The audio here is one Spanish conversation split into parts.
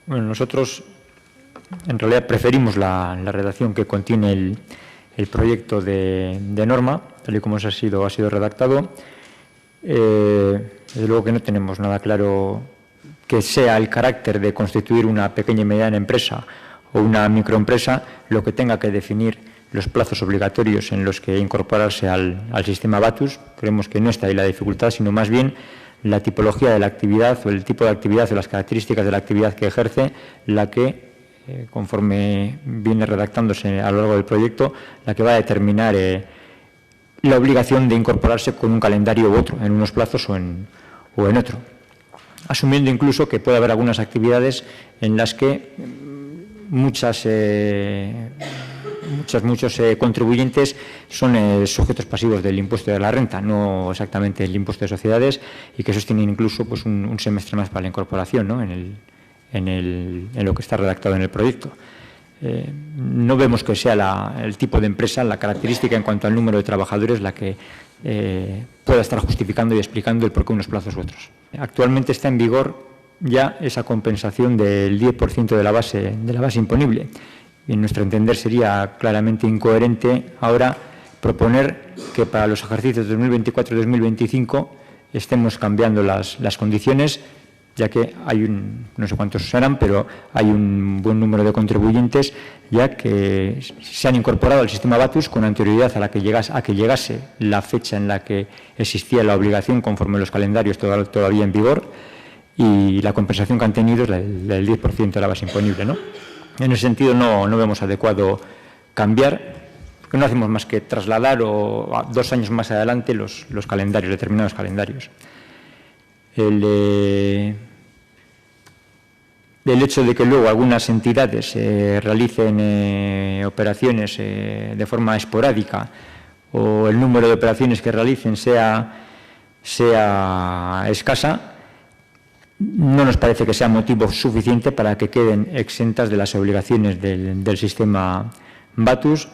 Bueno, nosotros en realidad preferimos la redacción que contiene el proyecto de norma, tal y como ha sido redactado. Desde luego que no tenemos nada claro que sea el carácter de constituir una pequeña y mediana empresa o una microempresa lo que tenga que definir los plazos obligatorios en los que incorporarse al sistema BATUS. Creemos que no está ahí la dificultad, sino más bien la tipología de la actividad o el tipo de actividad o las características de la actividad que ejerce, la que, conforme viene redactándose a lo largo del proyecto, la que va a determinar la obligación de incorporarse con un calendario u otro, en unos plazos o en otro. Asumiendo incluso que puede haber algunas actividades en las que muchos contribuyentes son sujetos pasivos del impuesto de la renta, no exactamente el impuesto de sociedades, y que esos tienen incluso pues, un semestre más para la incorporación, ¿no? en lo que está redactado en el proyecto. No vemos que sea el tipo de empresa, la característica en cuanto al número de trabajadores, la que pueda estar justificando y explicando el por qué unos plazos u otros. Actualmente está en vigor ya esa compensación del 10% de la base imponible. Y en nuestro entender sería claramente incoherente ahora proponer que para los ejercicios 2024 y 2025 estemos cambiando las condiciones, ya que hay no sé cuántos serán, pero hay un buen número de contribuyentes ya que se han incorporado al sistema BATUS con anterioridad a que llegase la fecha en la que existía la obligación conforme los calendarios todavía en vigor, y la compensación que han tenido es del 10% de la base imponible, ¿no? En ese sentido no vemos adecuado cambiar, porque no hacemos más que trasladar 2 años más adelante los calendarios, determinados calendarios. El hecho de que luego algunas entidades realicen operaciones de forma esporádica o el número de operaciones que realicen sea escasa, no nos parece que sea motivo suficiente para que queden exentas de las obligaciones del sistema BATUS.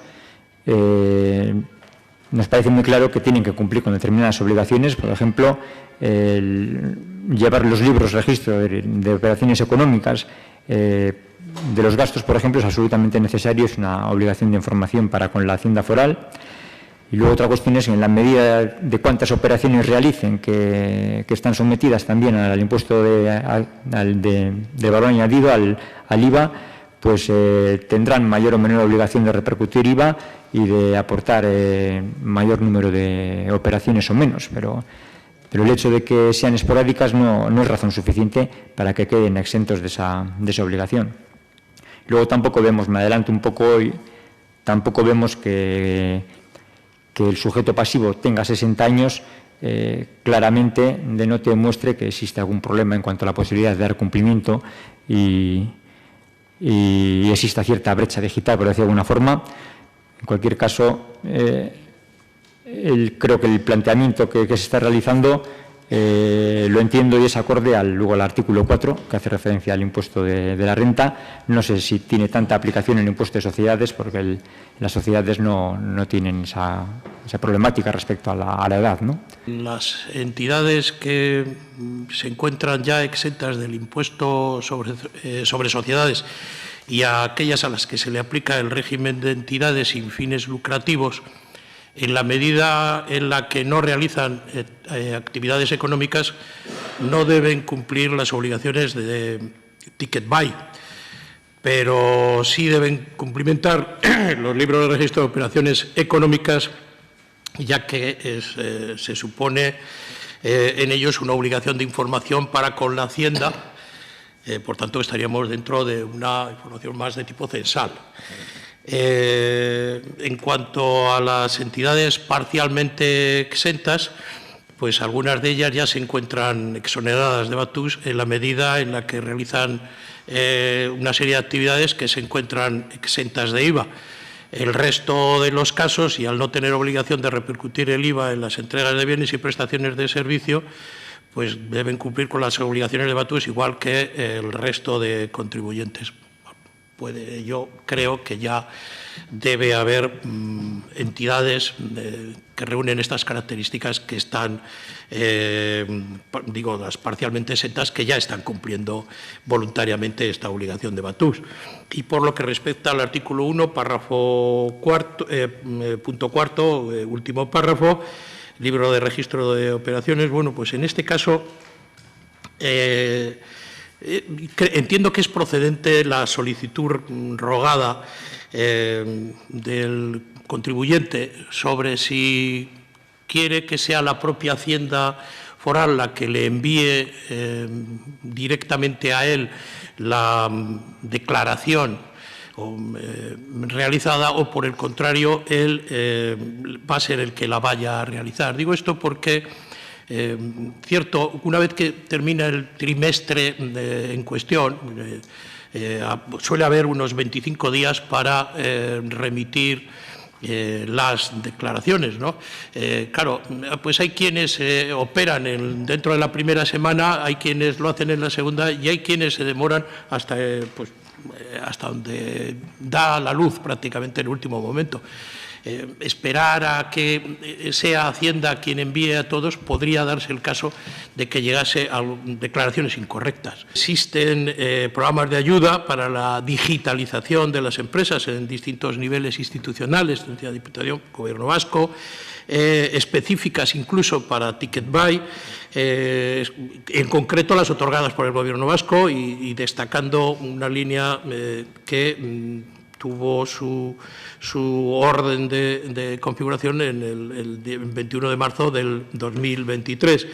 Nos parece muy claro que tienen que cumplir con determinadas obligaciones, por ejemplo, llevar los libros registro de operaciones económicas, de los gastos, por ejemplo, es absolutamente necesario, es una obligación de información para con la Hacienda Foral. Y luego otra cuestión es, en la medida de cuántas operaciones realicen que están sometidas también al impuesto de valor añadido, al IVA, pues tendrán mayor o menor obligación de repercutir IVA y de aportar mayor número de operaciones o menos. Pero el hecho de que sean esporádicas no es razón suficiente para que queden exentos de esa obligación. Luego tampoco vemos, me adelanto un poco hoy, tampoco vemos que el sujeto pasivo tenga 60 años claramente denote o muestre que existe algún problema en cuanto a la posibilidad de dar cumplimiento y exista cierta brecha digital, por decirlo de alguna forma. En cualquier caso, creo que el planteamiento que se está realizando lo entiendo y es acorde luego al artículo 4, que hace referencia al impuesto de la renta. No sé si tiene tanta aplicación en el impuesto de sociedades, porque las sociedades no tienen esa problemática respecto a la edad, ¿no? Las entidades que se encuentran ya exentas del impuesto sobre sociedades y a aquellas a las que se le aplica el régimen de entidades sin fines lucrativos, en la medida en la que no realizan actividades económicas, no deben cumplir las obligaciones de ticket buy, pero sí deben cumplimentar los libros de registro de operaciones económicas, ya que se supone en ellos una obligación de información para con la Hacienda. Por tanto, estaríamos dentro de una información más de tipo censal. En cuanto a las entidades parcialmente exentas, pues algunas de ellas ya se encuentran exoneradas de BATUS en la medida en la que realizan una serie de actividades que se encuentran exentas de IVA. El resto de los casos, y al no tener obligación de repercutir el IVA en las entregas de bienes y prestaciones de servicio, pues deben cumplir con las obligaciones de BATUS igual que el resto de contribuyentes. yo creo que ya debe haber entidades que reúnen estas características que están, las parcialmente exentas, que ya están cumpliendo voluntariamente esta obligación de BATUS. Y por lo que respecta al artículo 1, párrafo cuarto, punto cuarto, último párrafo, libro de registro de operaciones, bueno, pues en este caso entiendo que es procedente la solicitud rogada del contribuyente sobre si quiere que sea la propia Hacienda Foral la que le envíe directamente a él la declaración realizada, o por el contrario, él va a ser el que la vaya a realizar. Digo esto porque, cierto, una vez que termina el trimestre en cuestión, suele haber unos 25 días para remitir las declaraciones, ¿no? Claro, pues hay quienes operan dentro de la primera semana, hay quienes lo hacen en la segunda y hay quienes se demoran hasta donde da la luz, prácticamente en el último momento. Esperar a que sea Hacienda quien envíe a todos, podría darse el caso de que llegase a declaraciones incorrectas. Existen programas de ayuda para la digitalización de las empresas en distintos niveles institucionales, Diputación, Gobierno vasco, específicas incluso para Ticket Buy, en concreto las otorgadas por el Gobierno vasco, y destacando una línea que tuvo su orden de configuración en el 21 de marzo del 2023.